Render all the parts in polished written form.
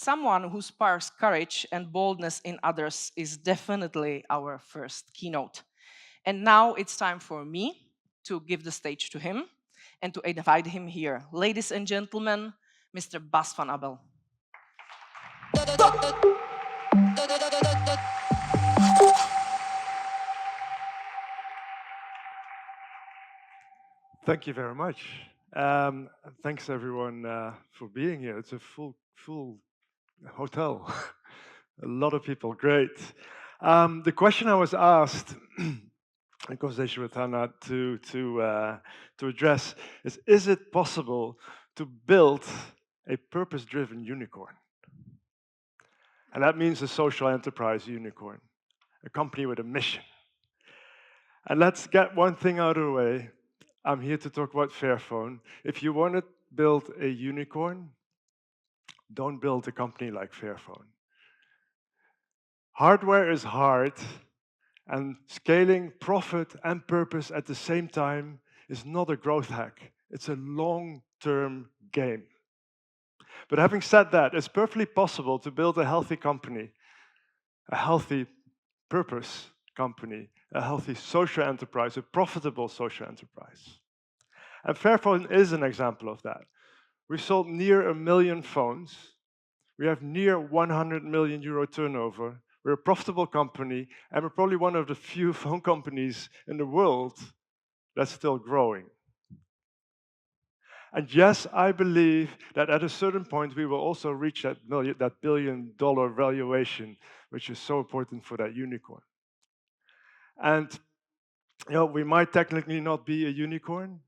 Someone who sparks courage and boldness in others is definitely our first keynote. And now it's time for me to give the stage to him and to invite him here. Ladies and gentlemen, Mr. Bas van Abel. Thank you very much. Thanks everyone for being here. It's a full hotel. A lot of people. Great. The question I was asked in conversation with Hannah to address is it possible to build a purpose-driven unicorn? And that means a social enterprise unicorn, a company with a mission. And let's get one thing out of the way. I'm here to talk about Fairphone. If you want to build a unicorn, don't build a company like Fairphone. Hardware is hard, and scaling profit and purpose at the same time is not a growth hack. It's a long-term game. But having said that, it's perfectly possible to build a healthy company, a healthy purpose company, a healthy social enterprise, a profitable social enterprise. And Fairphone is an example of that. We sold near 1 million phones. We have near 100 million euro turnover. We're a profitable company, and we're probably one of the few phone companies in the world that's still growing. And yes, I believe that at a certain point we will also reach that billion-dollar valuation, which is so important for that unicorn. And we might technically not be a unicorn,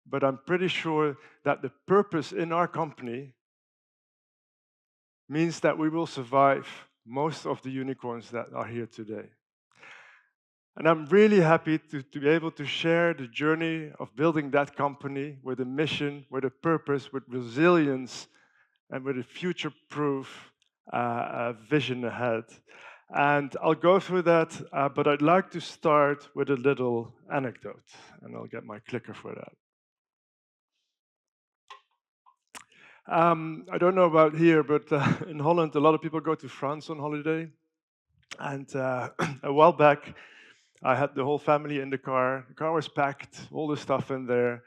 but I'm pretty sure that the purpose in our company means that we will survive most of the unicorns that are here today. And I'm really happy to be able to share the journey of building that company with a mission, with a purpose, with resilience, and with a future-proof vision ahead. And I'll go through that, but I'd like to start with a little anecdote, and I'll get my clicker for that. I don't know about here, but in Holland, a lot of people go to France on holiday. And a while back, I had the whole family in the car. The car was packed, all the stuff in there,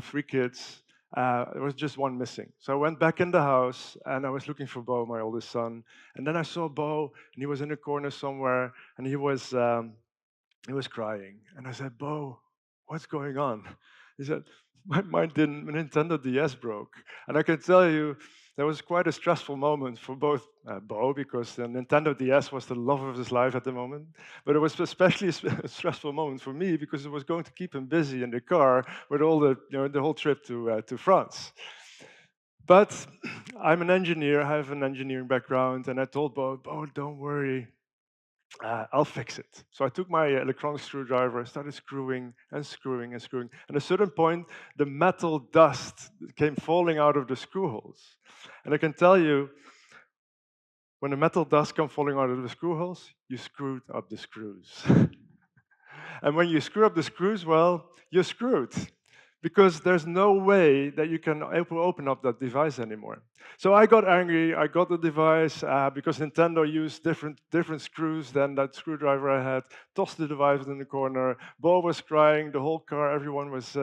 3 kids. There was just one missing. So I went back in the house, and I was looking for Bo, my oldest son. And then I saw Bo, and he was in a corner somewhere, and he was crying. And I said, Bo, what's going on? He said, my Nintendo DS broke. And I can tell you, that was quite a stressful moment for both Bo, because the Nintendo DS was the love of his life at the moment. But it was especially a stressful moment for me, because it was going to keep him busy in the car with all the whole trip to France. But I'm an engineer, I have an engineering background, and I told Bo, don't worry, I'll fix it. So I took my electronic screwdriver, started screwing and screwing and screwing. And at a certain point, the metal dust came falling out of the screw holes. And I can tell you, when the metal dust comes falling out of the screw holes, you screwed up the screws. And when you screw up the screws, well, you're screwed, because there's no way that you can open up that device anymore. So I got angry. I got the device because Nintendo used different screws than that screwdriver I had. Tossed the device in the corner. Bo was crying. The whole car, everyone was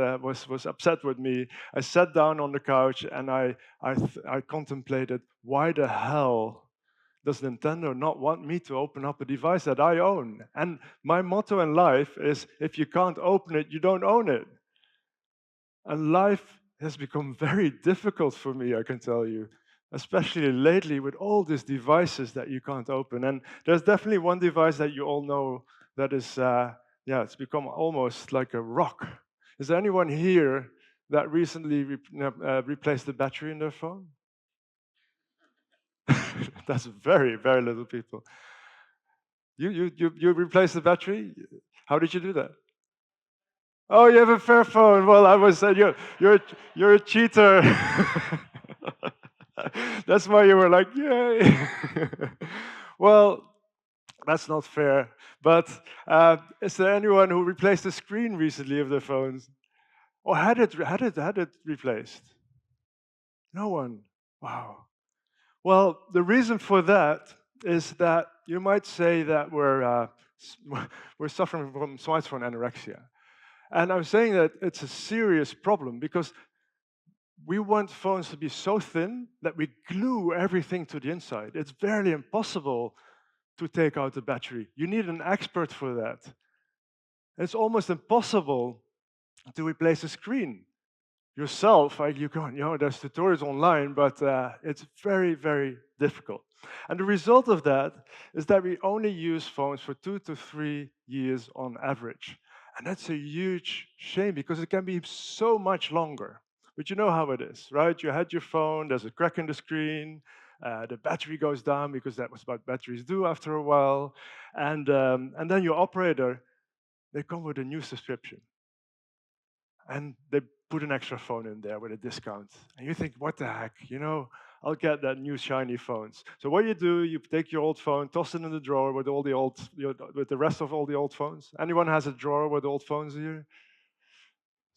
upset with me. I sat down on the couch and I contemplated, why the hell does Nintendo not want me to open up a device that I own? And my motto in life is, if you can't open it, you don't own it. And life has become very difficult for me, I can tell you, especially lately with all these devices that you can't open. And there's definitely one device that you all know that is, it's become almost like a rock. Is there anyone here that recently replaced the battery in their phone? That's very, very little people. You replaced the battery? How did you do that? Oh, you have a Fairphone. Well, I was saying you're a cheater. That's why you were like, yay. Well, that's not fair. But is there anyone who replaced the screen recently of their phones, or had it replaced? No one. Wow. Well, the reason for that is that you might say that we're suffering from smartphone anorexia. And I'm saying that it's a serious problem because we want phones to be so thin that we glue everything to the inside. It's barely impossible to take out the battery. You need an expert for that. It's almost impossible to replace a screen yourself. You can, there's tutorials online, but it's very, very difficult. And the result of that is that we only use phones for 2 to 3 years on average. And that's a huge shame because it can be so much longer. But you know how it is, right? You had your phone, there's a crack in the screen, the battery goes down because that was what batteries do after a while. And then your operator, they come with a new subscription and they put an extra phone in there with a discount. And you think, what the heck? I'll get that new shiny phones. So what you do, you take your old phone, toss it in the drawer with all the old, with the rest of all the old phones. Anyone has a drawer with old phones here?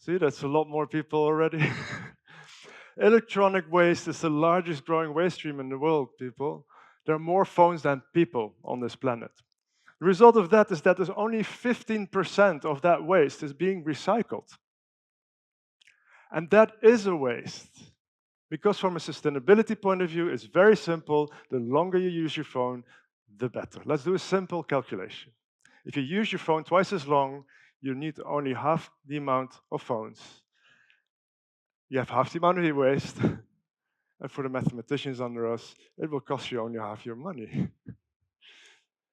See, that's a lot more people already. Electronic waste is the largest growing waste stream in the world, people. There are more phones than people on this planet. The result of that is that there's only 15% of that waste is being recycled. And that is a waste. Because from a sustainability point of view, it's very simple. The longer you use your phone, the better. Let's do a simple calculation. If you use your phone twice as long, you need only half the amount of phones. You have half the amount of e-waste. And for the mathematicians under us, it will cost you only half your money.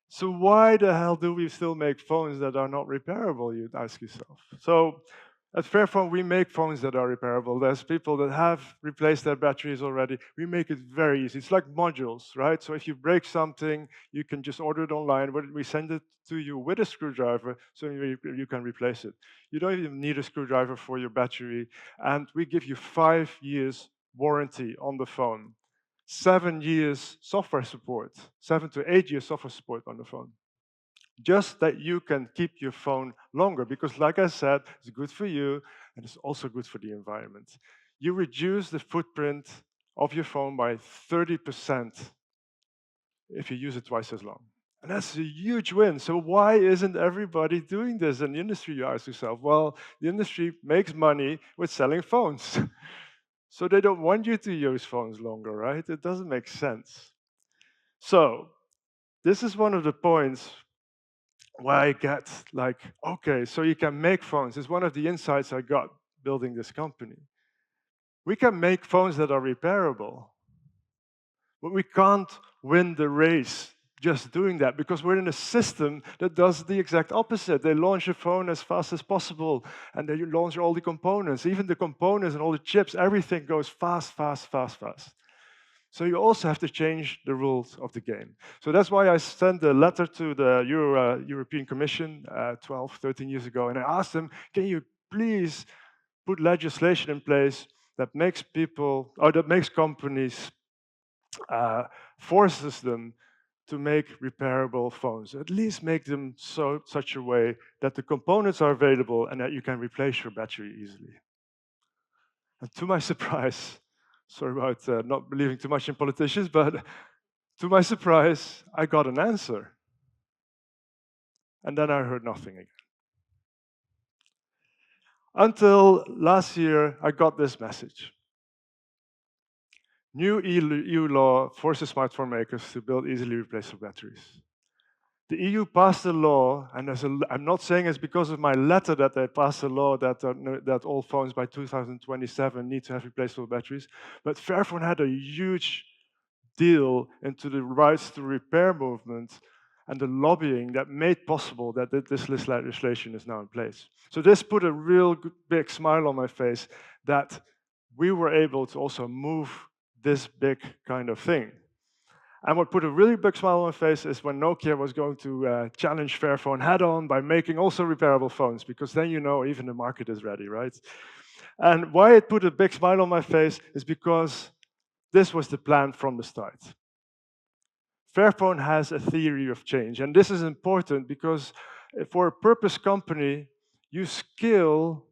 So why the hell do we still make phones that are not repairable, you'd ask yourself. So at Fairphone, we make phones that are repairable. There's people that have replaced their batteries already. We make it very easy. It's like modules, right? So if you break something, you can just order it online. We send it to you with a screwdriver so you can replace it. You don't even need a screwdriver for your battery. And we give you 5 years warranty on the phone. 7 years software support, 7 to 8 years software support on the phone. Just that you can keep your phone longer because, like I said, it's good for you and it's also good for the environment. You reduce the footprint of your phone by 30% if you use it twice as long. And that's a huge win. So why isn't everybody doing this in the industry, you ask yourself? Well, the industry makes money with selling phones. So they don't want you to use phones longer, right? It doesn't make sense. So this is one of the points where I get like, okay, so you can make phones. It's one of the insights I got building this company. We can make phones that are repairable, but we can't win the race just doing that because we're in a system that does the exact opposite. They launch a phone as fast as possible and they launch all the components, even the components and all the chips, everything goes fast, fast, fast, fast. So you also have to change the rules of the game. So that's why I sent a letter to the European Commission 12, 13 years ago, and I asked them, can you please put legislation in place that makes people, or that makes companies, forces them to make repairable phones. At least make them such a way that the components are available and that you can replace your battery easily. And to my surprise, sorry about not believing too much in politicians, but to my surprise, I got an answer. And then I heard nothing again. Until last year, I got this message. New EU law forces smartphone makers to build easily replaceable batteries. The EU passed a law, and I'm not saying it's because of my letter that they passed a law that all phones by 2027 need to have replaceable batteries, but Fairphone had a huge deal into the rights to repair movement and the lobbying that made possible that this legislation is now in place. So this put a real big smile on my face that we were able to also move this big kind of thing. And what put a really big smile on my face is when Nokia was going to challenge Fairphone head-on by making also repairable phones, because then you know even the market is ready, right? And why it put a big smile on my face is because this was the plan from the start. Fairphone has a theory of change, and this is important because for a purpose company, you scale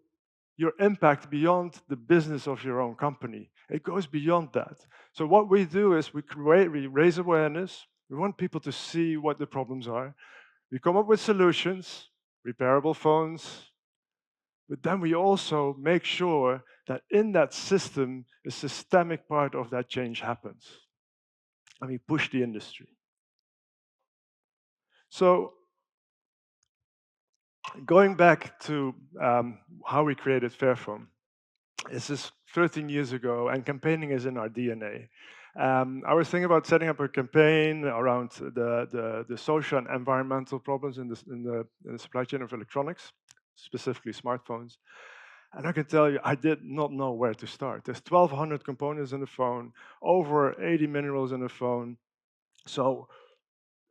your impact beyond the business of your own company. It goes beyond that. So what we do is we raise awareness. We want people to see what the problems are. We come up with solutions, repairable phones, but then we also make sure that in that system, a systemic part of that change happens. And we push the industry. So going back to how we created Fairphone, this is 13 years ago, and campaigning is in our DNA. I was thinking about setting up a campaign around the social and environmental problems in the supply chain of electronics, specifically smartphones. And I can tell you, I did not know where to start. There's 1,200 components in the phone, over 80 minerals in the phone. So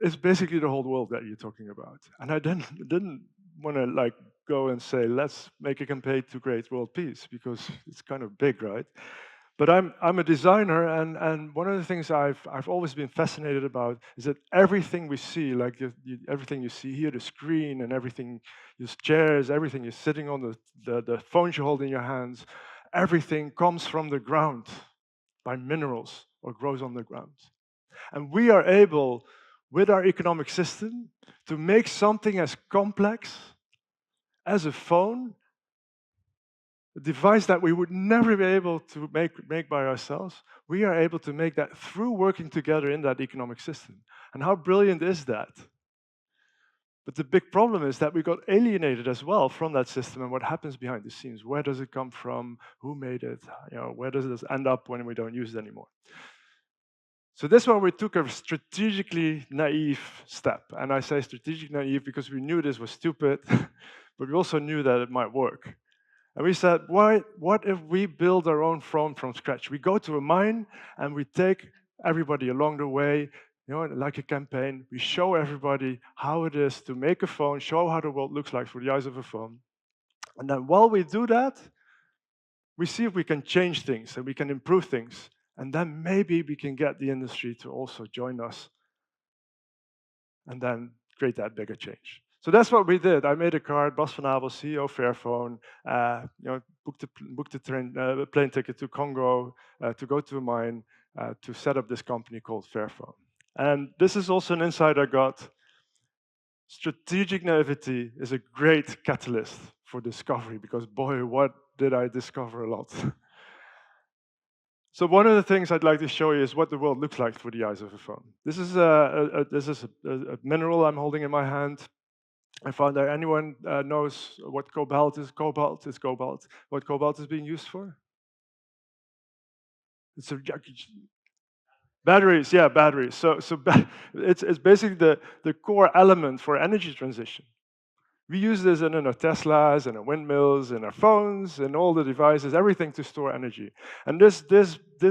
it's basically the whole world that you're talking about. And I didn't want to like go and say, let's make a campaign to create world peace, because it's kind of big, right? But I'm a designer, and one of the things I've always been fascinated about is that everything we see, like everything you see here, the screen and everything, your chairs, everything you're sitting on, the phones you hold in your hands, everything comes from the ground by minerals or grows on the ground. And we are able, with our economic system, to make something as complex as a phone, a device that we would never be able to make by ourselves. We are able to make that through working together in that economic system. And how brilliant is that? But the big problem is that we got alienated as well from that system and what happens behind the scenes. Where does it come from? Who made it? Where does this end up when we don't use it anymore? So this one we took a strategically naive step. And I say strategic naive because we knew this was stupid, but we also knew that it might work. And we said, what if we build our own phone from scratch? We go to a mine and we take everybody along the way, like a campaign. We show everybody how it is to make a phone, show how the world looks like through the eyes of a phone. And then while we do that, we see if we can change things and we can improve things. And then maybe we can get the industry to also join us and then create that bigger change. So that's what we did. I made a card, Bas van Abel, CEO Fairphone, booked a plane ticket to Congo to go to a mine to set up this company called Fairphone. And this is also an insight I got. Strategic naivety is a great catalyst for discovery, because boy, what did I discover a lot. So one of the things I'd like to show you is what the world looks like through the eyes of a phone. This is a mineral I'm holding in my hand. I found that anyone knows what cobalt is. Cobalt is cobalt. What cobalt is being used for? It's batteries. Yeah, batteries. So it's basically the core element for energy transition. We use this in our Teslas, in our windmills, in our phones, in all the devices, everything to store energy. And this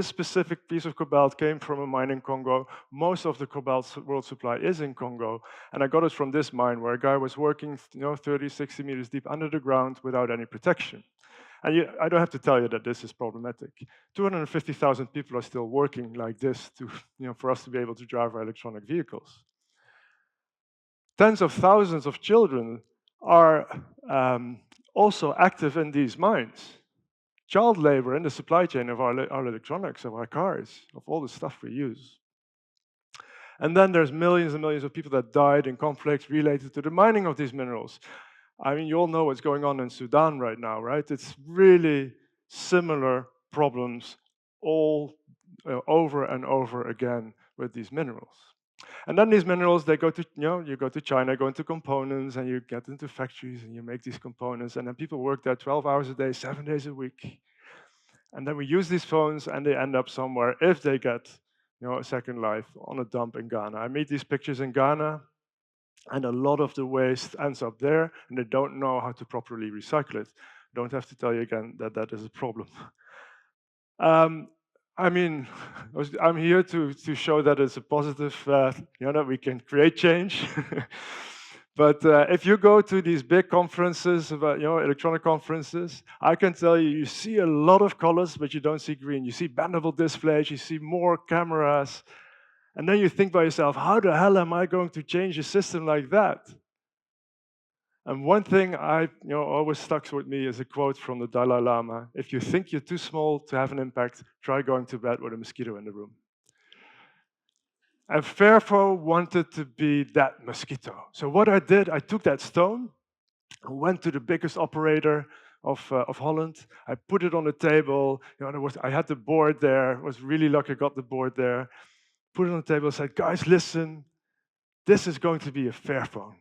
specific piece of cobalt came from a mine in Congo. Most of the cobalt world supply is in Congo. And I got it from this mine where a guy was working 30, 60 meters deep under the ground without any protection. And I don't have to tell you that this is problematic. 250,000 people are still working like this for us to be able to drive our electronic vehicles. Tens of thousands of children are also active in these mines. Child labor in the supply chain of our electronics, of our cars, of all the stuff we use. And then there's millions and millions of people that died in conflicts related to the mining of these minerals. I mean, you all know what's going on in Sudan right now, right? It's really similar problems all over and over again with these minerals. And then these minerals, they go to, you go to China, go into components, and you get into factories, and you make these components, and then people work there 12 hours a day, 7 days a week. And then we use these phones, and they end up somewhere, if they get a second life, on a dump in Ghana. I made these pictures in Ghana, and a lot of the waste ends up there, and they don't know how to properly recycle it. Don't have to tell you again that that is a problem. I mean, I'm here to show that it's a positive, that we can create change. But if you go to these big conferences, about electronic conferences, I can tell you, you see a lot of colors, but you don't see green. You see bendable displays, you see more cameras, and then you think by yourself, how the hell am I going to change a system like that? And one thing always stuck with me is a quote from the Dalai Lama: "If you think you're too small to have an impact, try going to bed with a mosquito in the room." And Fairphone wanted to be that mosquito. So what I did, I took that stone, went to the biggest operator of Holland. I put it on the table. I had the board there. I was really lucky I got the board there. Put it on the table and said, "Guys, listen, this is going to be a Fairphone.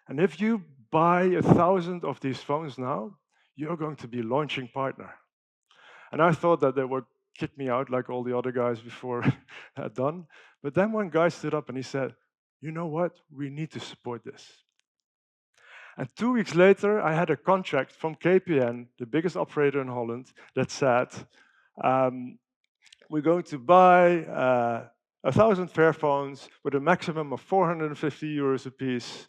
And if you buy 1,000 of these phones now, you're going to be launching partner." And I thought that they would kick me out like all the other guys before had done. But then one guy stood up and he said, "You know what? We need to support this." And 2 weeks later, I had a contract from KPN, the biggest operator in Holland, that said, "We're going to buy 1,000 Fairphones with a maximum of 450 euros a piece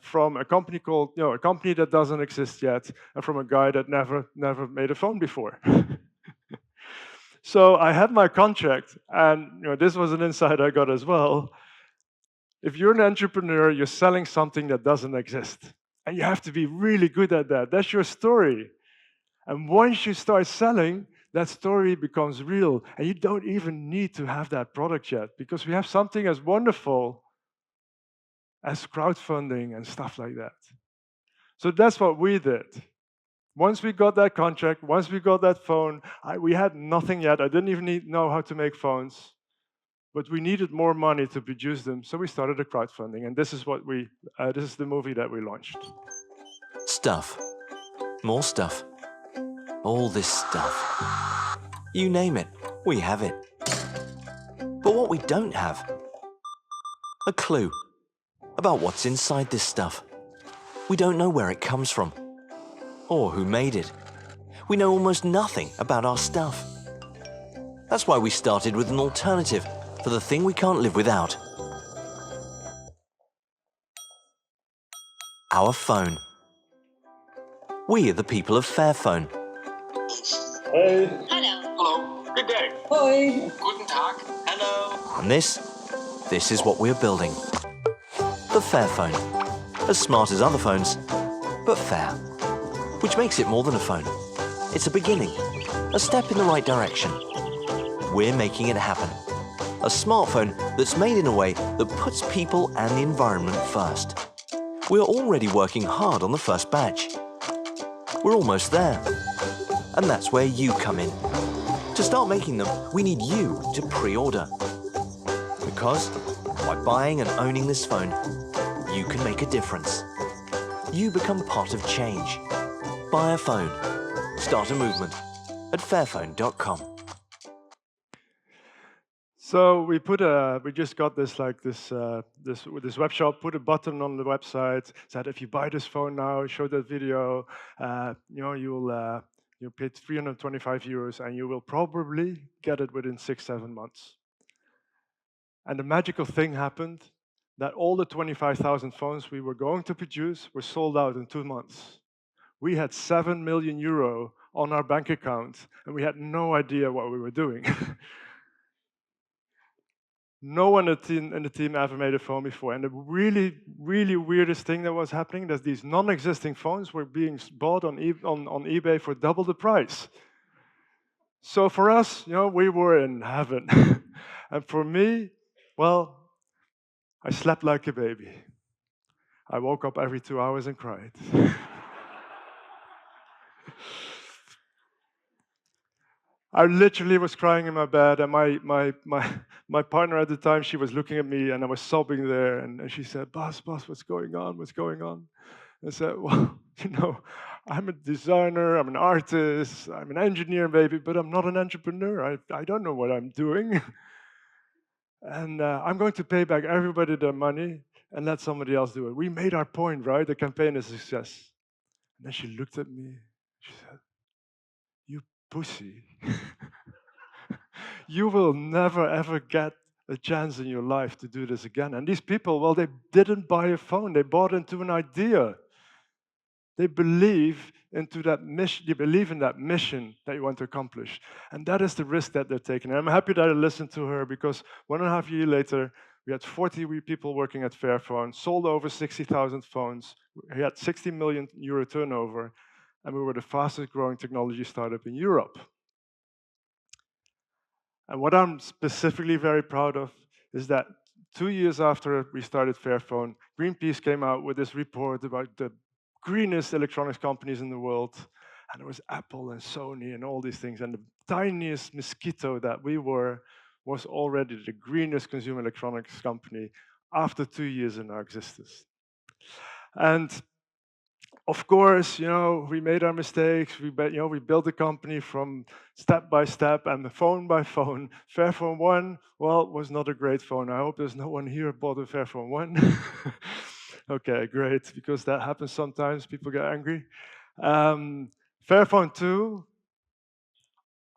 from a company called, a company that doesn't exist yet, and from a guy that never made a phone before." So I had my contract, and this was an insight I got as well. If you're an entrepreneur, you're selling something that doesn't exist. And you have to be really good at that. That's your story. And once you start selling, that story becomes real. And you don't even need to have that product yet, because we have something as wonderful as crowdfunding and stuff like that. So that's what we did. Once we got that contract, once we got that phone, we had nothing yet. I didn't even know how to make phones. But we needed more money to produce them, so we started a crowdfunding, and this is this is the movie that we launched. Stuff. More stuff. All this stuff. You name it, we have it. But what we don't have, a clue about what's inside this stuff. We don't know where it comes from, or who made it. We know almost nothing about our stuff. That's why we started with an alternative for the thing we can't live without. Our phone. We are the people of Fairphone. Hey. Hello. Hello. Good day. Hoi. Guten Tag. Hello. And this is what we're building. The Fairphone. As smart as other phones, but fair. Which makes it more than a phone. It's a beginning, a step in the right direction. We're making it happen. A smartphone that's made in a way that puts people and the environment first. We're already working hard on the first batch. We're almost there. And that's where you come in. To start making them, we need you to pre-order. Because by buying and owning this phone, you can make a difference. You become part of change. Buy a phone. Start a movement at fairphone.com. So we just got this this web shop. Put a button on the website, said if you buy this phone now, show that video, you'll pay 325 euros, and you will probably get it within 6-7 months. And the magical thing happened that all the 25,000 phones we were going to produce were sold out in 2 months. We had 7 million euro on our bank account, and we had no idea what we were doing. No one in the team ever made a phone before. And the really, really weirdest thing that was happening is these non-existing phones were being bought on eBay for double the price. So for us, we were in heaven. And for me, well, I slept like a baby. I woke up every 2 hours and cried. I literally was crying in my bed, and my partner at the time, she was looking at me, and I was sobbing there, and she said, Bas, what's going on? What's going on? I said, well, I'm a designer, I'm an artist, I'm an engineer maybe, but I'm not an entrepreneur. I don't know what I'm doing. And I'm going to pay back everybody their money and let somebody else do it. We made our point, right? The campaign is a success. And then she looked at me, she said, you pussy. You will never, ever get a chance in your life to do this again. And these people, well, they didn't buy a phone. They bought into an idea. They believe into that mission. They believe in that mission that you want to accomplish. And that is the risk that they're taking. And I'm happy that I listened to her, because 1.5 years later, We had 40 people working at Fairphone, sold over 60,000 phones. We had 60 million euro turnover, and we were the fastest growing technology startup in Europe. And what I'm specifically very proud of is that 2 years after we started Fairphone, Greenpeace came out with this report about the greenest electronics companies in the world. And there was Apple and Sony and all these things. And the tiniest mosquito that we were was already the greenest consumer electronics company after 2 years in our existence. And of course, we made our mistakes. We built the company from step by step and phone by phone. Fairphone 1, well, was not a great phone. I hope there's no one here bought a Fairphone 1. Okay, great, because that happens sometimes. People get angry. Fairphone 2,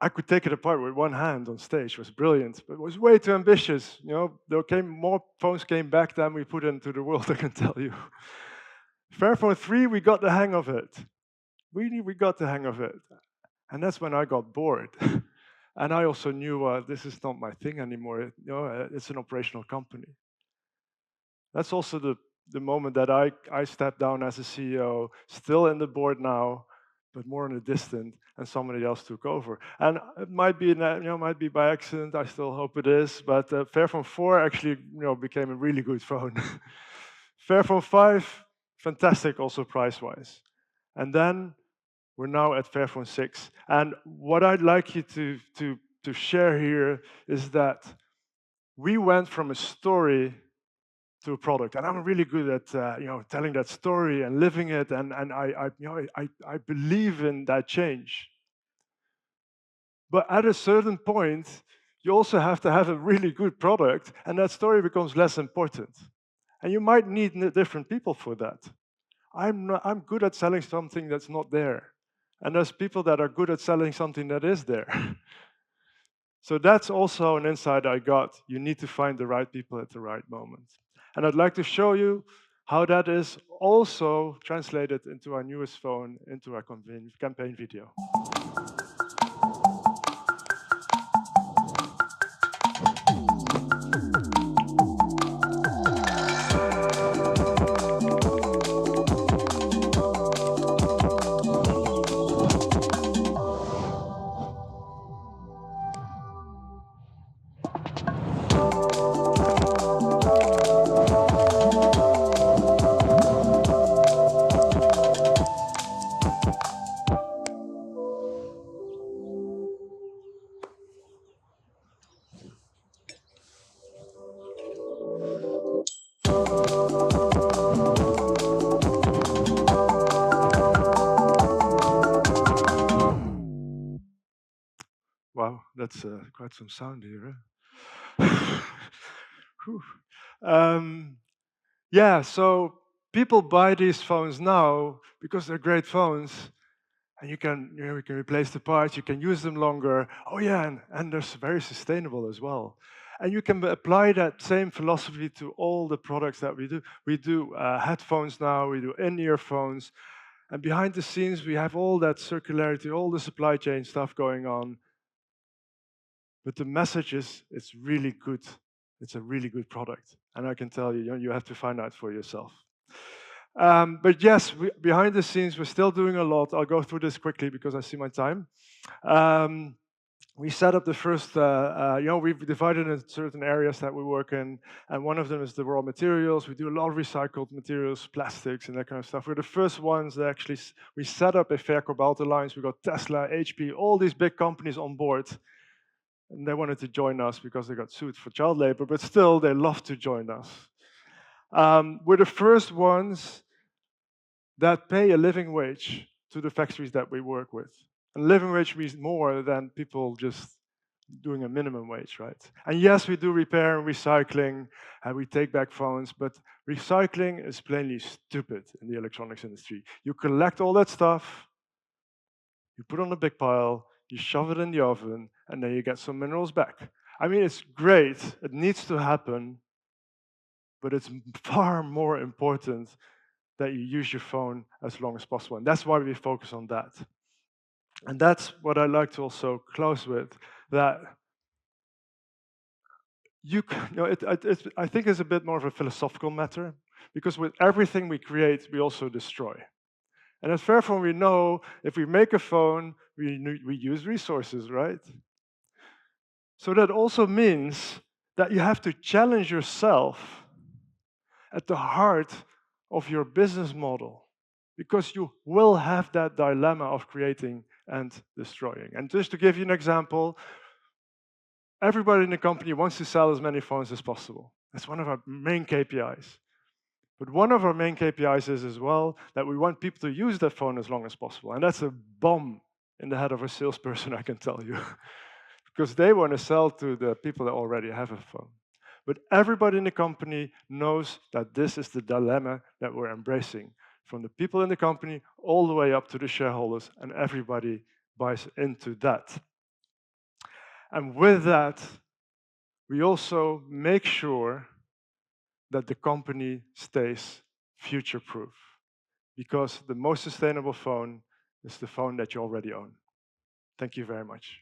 I could take it apart with one hand on stage. It was brilliant, but it was way too ambitious. More phones came back than we put into the world, I can tell you. Fairphone 3, we got the hang of it. We got the hang of it. And that's when I got bored. And I also knew this is not my thing anymore. It's an operational company. That's also the moment that I stepped down as a CEO, still in the board now, but more in a distant, and somebody else took over. And it might be, might be by accident. I still hope it is. But Fairphone 4 actually, became a really good phone. Fairphone 5, fantastic, also price-wise. And then we're now at Fairphone 6. And what I'd like you to share here is that we went from a story to a product. And I'm really good at telling that story and living it. And I believe in that change. But at a certain point, you also have to have a really good product, and that story becomes less important. And you might need different people for that. I'm good at selling something that's not there. And there's people that are good at selling something that is there. So that's also an insight I got. You need to find the right people at the right moment. And I'd like to show you how that is also translated into our newest phone, into our campaign video. Wow, that's quite some sound here. Yeah, so people buy these phones now because they're great phones, and you can replace the parts, you can use them longer. Oh yeah, and they're very sustainable as well. And you can apply that same philosophy to all the products that we do. We do headphones now, we do in-ear phones, and behind the scenes we have all that circularity, all the supply chain stuff going on. But the message is, it's really good. It's a really good product. And I can tell you, you have to find out for yourself. But yes, behind the scenes, we're still doing a lot. I'll go through this quickly because I see my time. We set up the first, we've divided in certain areas that we work in, and one of them is the raw materials. We do a lot of recycled materials, plastics, and that kind of stuff. We're the first ones that actually, we set up a Fair Cobalt Alliance. We got Tesla, HP, all these big companies on board. And they wanted to join us because they got sued for child labor, but still, they love to join us. We're the first ones that pay a living wage to the factories that we work with. And living wage means more than people just doing a minimum wage, right? And yes, we do repair and recycling, and we take back phones, but recycling is plainly stupid in the electronics industry. You collect all that stuff, you put on a big pile, you shove it in the oven, and then you get some minerals back. I mean, it's great, it needs to happen, but it's far more important that you use your phone as long as possible. And that's why we focus on that. And that's what I'd like to also close with, that I think it's a bit more of a philosophical matter, because with everything we create, we also destroy. And at Fairphone, we know if we make a phone, we use resources, right? So that also means that you have to challenge yourself at the heart of your business model, because you will have that dilemma of creating and destroying. And just to give you an example, everybody in the company wants to sell as many phones as possible. That's one of our main KPIs. But one of our main KPIs is as well that we want people to use that phone as long as possible. And that's a bomb in the head of a salesperson, I can tell you. Because they want to sell to the people that already have a phone. But everybody in the company knows that this is the dilemma that we're embracing, from the people in the company all the way up to the shareholders, and everybody buys into that. And with that, we also make sure that the company stays future-proof, because the most sustainable phone is the phone that you already own. Thank you very much.